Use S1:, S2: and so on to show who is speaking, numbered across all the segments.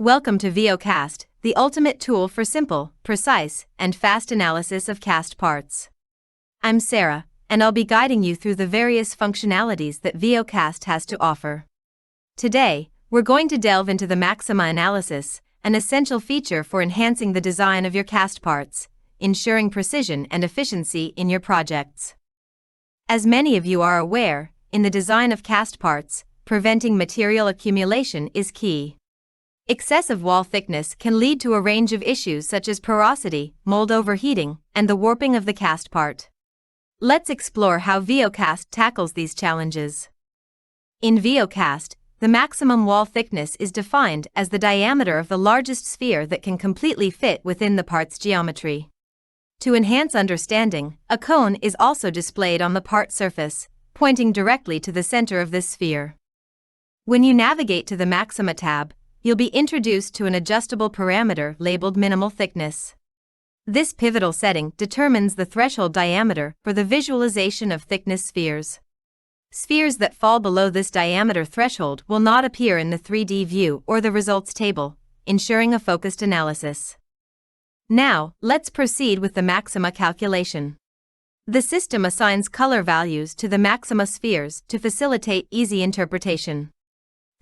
S1: Welcome to veoCAST, the ultimate tool for simple, precise, and fast analysis of cast parts. I'm Sarah, and I'll be guiding you through the various functionalities that veoCAST has to offer. Today, we're going to delve into the Maxima Analysis, an essential feature for enhancing the design of your cast parts, ensuring precision and efficiency in your projects. As many of you are aware, in the design of cast parts, preventing material accumulation is key. Excessive wall thickness can lead to a range of issues such as porosity, mold overheating, and the warping of the cast part. Let's explore how veoCAST tackles these challenges. In veoCAST, the maximum wall thickness is defined as the diameter of the largest sphere that can completely fit within the part's geometry. To enhance understanding, a cone is also displayed on the part surface, pointing directly to the center of this sphere. When you navigate to the Maxima tab, you'll be introduced to an adjustable parameter labeled minimal thickness. This pivotal setting determines the threshold diameter for the visualization of thickness spheres. Spheres that fall below this diameter threshold will not appear in the 3D view or the results table, ensuring a focused analysis. Now, let's proceed with the Maxima calculation. The system assigns color values to the Maxima spheres to facilitate easy interpretation.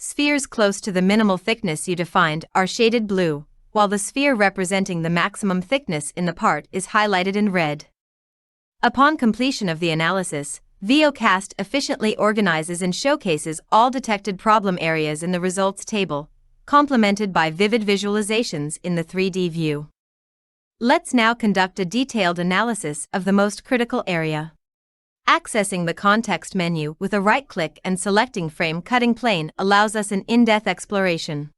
S1: Spheres close to the minimal thickness you defined are shaded blue, while the sphere representing the maximum thickness in the part is highlighted in red. Upon completion of the analysis, veoCAST efficiently organizes and showcases all detected problem areas in the results table, complemented by vivid visualizations in the 3D view. Let's now conduct a detailed analysis of the most critical area. Accessing the context menu with a right-click and selecting Frame Cutting Plane allows us an in-depth exploration.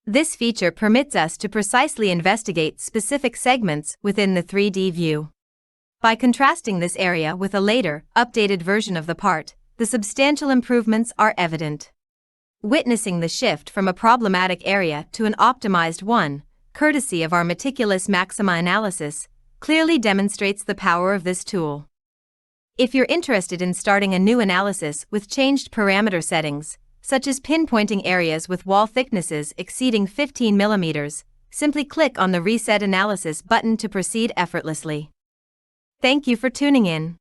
S1: This feature permits us to precisely investigate specific segments within the 3D view. By contrasting this area with a later, updated version of the part, the substantial improvements are evident. Witnessing the shift from a problematic area to an optimized one, courtesy of our meticulous Maxima analysis, clearly demonstrates the power of this tool. If you're interested in starting a new analysis with changed parameter settings, such as pinpointing areas with wall thicknesses exceeding 15 mm, simply click on the Reset Analysis button to proceed effortlessly. Thank you for tuning in.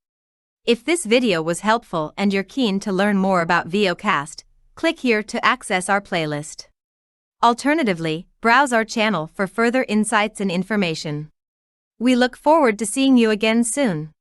S1: If this video was helpful and you're keen to learn more about veoCAST, click here to access our playlist. Alternatively, browse our channel for further insights and information. We look forward to seeing you again soon.